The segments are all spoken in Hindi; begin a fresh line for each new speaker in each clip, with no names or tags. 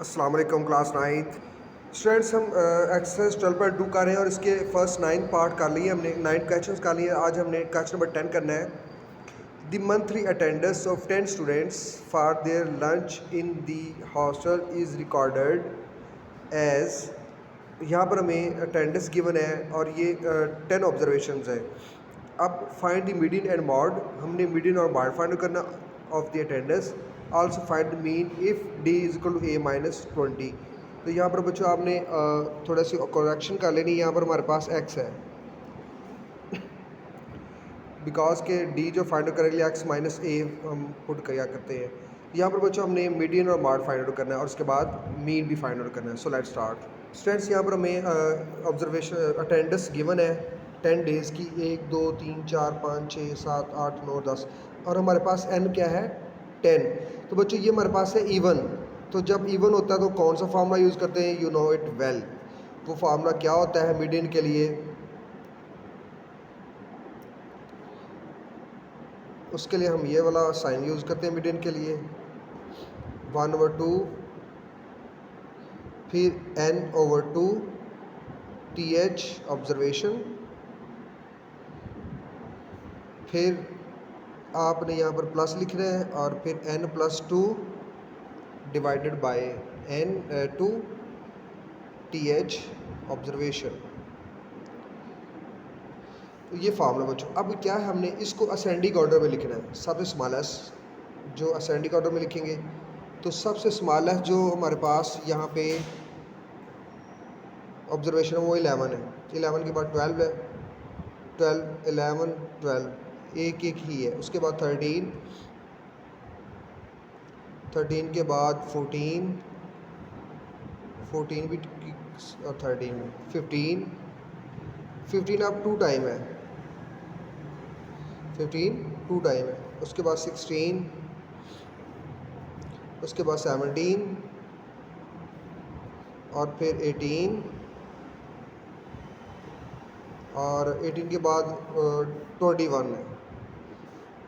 अस्सलाम वालेकुम क्लास 9th स्टूडेंट्स। हम एक्सरसाइज 12.2 कर रहे हैं और इसके फर्स्ट 9 पार्ट कर लिए हमने, 9 क्वेश्चंस कर लिए। आज हमने क्वेश्चन नंबर 10 करना है। The monthly attendance of 10 students for their lunch in the hostel is recorded as. यहाँ पर हमें अटेंडेंस गिवन है और ये 10 ऑब्जर्वेशंस है। अब find the median and mode, हमने मीडियन और मॉड फाइंड करना of the attendance. Also find the mean if d is equal to a-20। तो यहाँ पर बच्चों आपने थोड़ा सी करेक्शन कर लेनी। यहाँ पर हमारे पास x है बिकॉज के d जो फाइंड आउट करने के लिए x माइनस a हम पुट किया करते हैं। यहाँ पर बच्चों हमने मीडियन और मॉड फाइंड आउट करना है और उसके बाद मीन भी फाइंड आउट करना है। So let's start students. यहाँ पर हमें ऑब्जर्वेशन अटेंडेंस गिवन है 10 डेज़ की, 1 2 3 4 5 6 7 8 9 10 और हमारे पास n क्या है 10। तो बच्चों ये हमारे पास है इवन। तो जब इवन होता है तो कौन सा फार्मूला यूज़ करते हैं, यू नो इट वेल। वो फार्मूला क्या होता है मीडियन के लिए, उसके लिए हम ये वाला साइन यूज़ करते हैं मीडियन के लिए, 1/2 फिर n/2 th ऑब्जर्वेशन, फिर आपने यहाँ पर प्लस लिखना है और फिर n+2 divided by n/2 th observation. तो ये फार्मूला बच्चों। अब क्या है, हमने इसको असेंडिंग ऑर्डर में लिखना है। सबसे स्मॉलेस्ट जो असेंडिंग ऑर्डर में लिखेंगे तो सबसे स्मॉलेस्ट जो हमारे पास यहाँ पे ऑब्जर्वेशन है वो 11 है। 11 के बाद 12 है, 12 11 12 एक एक ही है। उसके बाद 13, 13 के बाद 14, 14 भी और 13 में 15, 15 अब 2 टाइम है, 15 2 टाइम है। उसके बाद 16, उसके बाद 17 और फिर 18 और 18 के बाद 21 है।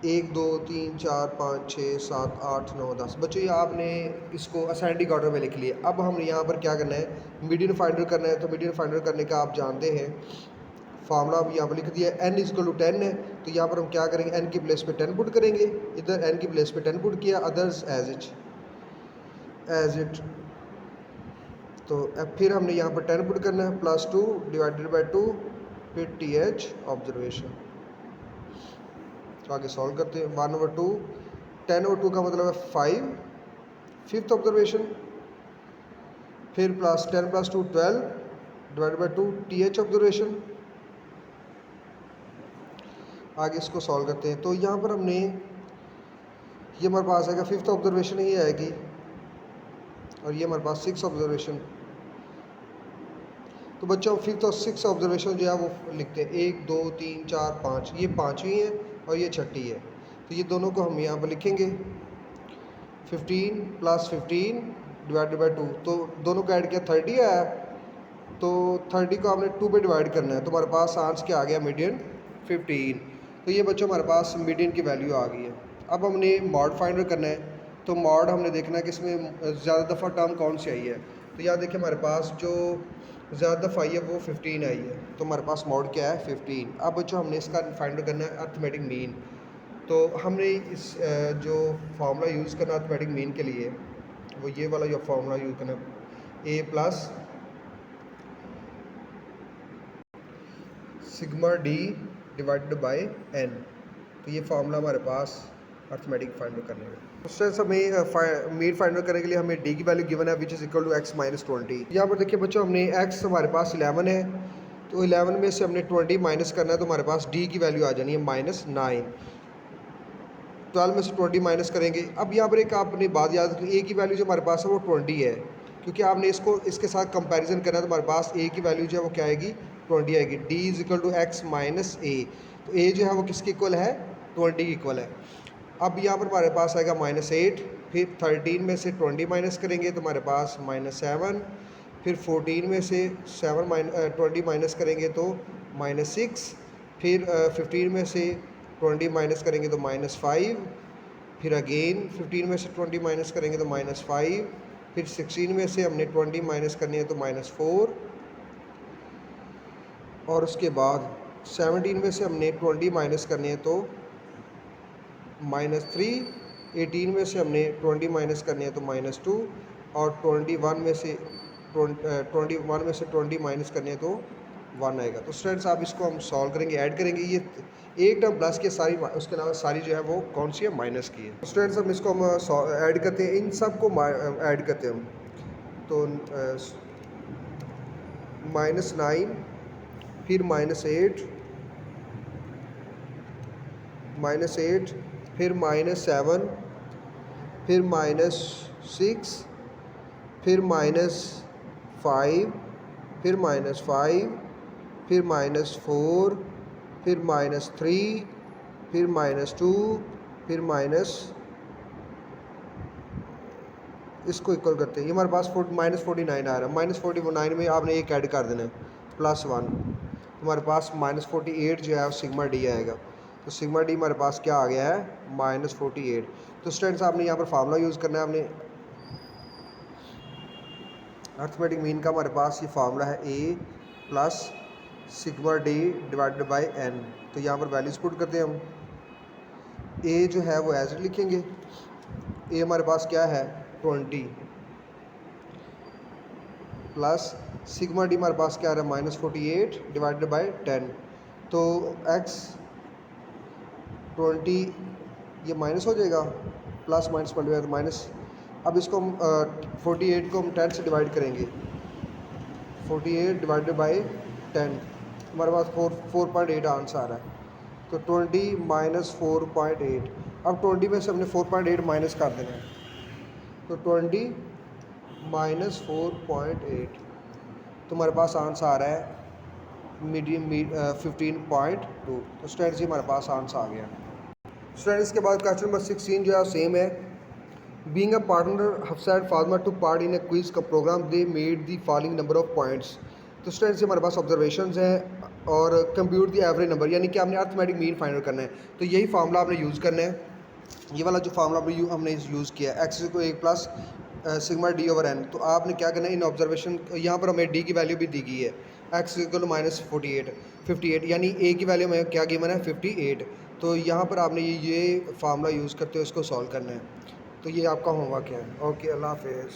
1 2 3 4 5 6 7 8 9 10 बच्चों, ये आपने इसको असेंडिंग ऑर्डर में लिख लिया। अब हम यहाँ पर क्या करना है, मीडियन फाइंड आउट करना है। तो मीडियन फाइंड आउट करने का आप जानते हैं फार्मूला अब यहाँ पर लिख दिया है, n इक्वल टू 10 है। तो यहाँ पर हम क्या करेंगे, n की प्लेस पे 10 पुट करेंगे, इधर n की प्लेस पे 10 पुट किया, अदर्स एज इट। तो अब फिर हमने यहाँ पर 10 पुट करना है, +2 डिवाइडेड बाई 2 फिर th ऑब्जर्वेशन। तो आगे सॉल्व करते हैं। 1/2 10/2 का मतलब है 5, फिफ्थ ऑब्जर्वेशन, फिर plus 10+2 12 divided by 2 th observation. आगे इसको सॉल्व करते हैं। तो यहाँ पर हमने ये हमारे पास आएगा फिफ्थ ऑब्जर्वेशन ही आएगी और ये हमारे पास 6 ऑब्जर्वेशन। तो बच्चों फिफ्थ और 6 ऑब्जर्वेशन जो है वो लिखते हैं, 1 2 3 4 5, ये 5वीं है और ये 6ठी है। तो ये दोनों को हम यहाँ पर लिखेंगे 15 + 15 डिवाइडेड बाई 2। तो दोनों का ऐड किया 30 आया, तो 30 को आपने 2 पे डिवाइड करना है। तो हमारे पास आंसर क्या आ गया, मीडियन 15। तो ये बच्चों हमारे पास मीडियन की वैल्यू आ गई है। अब हमने मॉड फाइंड आउट करना है। तो मॉड हमने देखना है कि इसमें ज़्यादा दफ़ा टर्म कौन सी आई है। तो यहाँ देखिए हमारे पास जो ज़्यादा दफ़ा आई है वो 15 आई है। तो हमारे पास मॉड क्या है 15। अब बच्चों हमने इसका फाइंड आउट करना है अर्थमेटिक मीन। तो हमने इस जो फार्मूला यूज़ करना अर्थमेटिक मीन के लिए वो ये वाला जो फार्मूला यूज़ करना, a+ sigma d divided by n। तो ये फार्मूला हमारे पास अर्थमेटिक फाइंड आउट करने में। उससे हमें मीन फाइंड आउट करने के लिए हमें d की वैल्यू गिवन है which is equal to x-20। यहाँ पर देखिए बच्चों, हमने x हमारे पास 11 है, तो 11 में से हमने 20 माइनस करना है। तो हमारे पास d की वैल्यू आ जानी है -9। 12 में से 20 माइनस करेंगे। अब यहाँ पर एक आपने बात याद रखनी, a की वैल्यू जो हमारे पास है वो 20 है, क्योंकि आपने इसको इसके साथ कंपैरिजन करना है। तो हमारे पास a की वैल्यू जो है वो क्या आएगी, 20 आएगी। d is equal to x minus a। तो a जो है वो किसके इक्वल है, 20 की इक्वल है। अब यहाँ पर हमारे पास आएगा -8, फिर 13 में से 20 माइनस करेंगे तो हमारे पास -7, फिर 14 में से 20 माइनस करेंगे तो -6, फिर 15 में से 20 माइनस करेंगे तो -5, फिर अगेन 15 में से 20 माइनस करेंगे तो -5, फिर 16 में से हमने 20 माइनस करनी है तो -4, और उसके बाद 17 में से हमने 20 माइनस करनी है तो -3, 18 में से हमने 20 माइनस करनी है तो -2, और 21 में से 20 माइनस करनी है तो 1 आएगा। तो स्टूडेंट्स आप इसको हम सॉल्व करेंगे, ऐड करेंगे। ये एक टर्म प्लस की सारी, उसके अलावा सारी जो है वो कौन सी है, माइनस की है। स्टूडेंट्स हम इसको हम ऐड करते हैं, इन सब को ऐड करते हैं हम। तो -9, फिर -8, फिर -7, फिर -6, फिर -5, फिर -5, फिर -4, फिर -3, फिर -2, फिर इसको इक्वल करते हैं। ये हमारे पास -49 आ रहा है। -49 में आपने एक ऐड कर देना है +1, हमारे पास -48 जो है सिग्मा डी आएगा। तो सिग्मा डी हमारे पास क्या आ गया है, -48। तो स्टूडेंट्स आपने यहाँ पर फार्मूला यूज़ करना है। आपने अर्थमेटिक मीन का हमारे पास ये फार्मूला है A plus sigma D divided by n। तो यहाँ पर वैल्यूज पुट करते हैं हम। A जो है वो एज लिखेंगे। A हमारे पास क्या है, 20, प्लस सिग्मा डी हमारे पास क्या आ रहा है, -48 डिवाइडेड बाई 10। तो x 20 ये माइनस हो जाएगा, प्लस माइनस मल्टीप्लाई माइनस। अब इसको हम 48 को हम 10 से डिवाइड करेंगे। 48 डिवाइडेड बाई 10, हमारे पास 4.8 आंसर आ रहा है। तो 20 - 4.8। अब 20 में से हमने 4.8 माइनस कर देना है। तो 20 - 4.8, तो हमारे पास आंसर आ रहा है मीडियम 15.2। तो स्टूडेंट्स ये हमारे पास आंसर आ गया। स्टूडेंट्स इसके बाद क्वेश्चन नंबर 16 जो है सेम है। बीइंग अ पार्टनर हफसाइड फार्मर to part in a quiz का programme they made the following number of points. तो स्टूडेंट्स हमारे पास ऑब्जर्वेशंस हैं और कंप्यूट दी एवरेज नंबर, यानी कि आपने अर्थमेटिक मीन फाइंड आउट करना है। तो यही फार्मूला आपने यूज़ करना है, ये वाला जो फार्मूला हमने यूज़ किया है, एक्स को 1 plus sigma d over n. तो आपने क्या करना है, इन ऑब्जर्वेशन, यहाँ पर हमें डी की वैल्यू भी दी गई है, एक्स इक्वल -58, यानी ए की वैल्यू हमें क्या गिवन है, 58। तो यहाँ पर आपने ये फार्मूला यूज़ करते हो इसको सॉल्व करना है। तो ये आपका होमवर्क है। ओके, अल्लाह हाफिज़।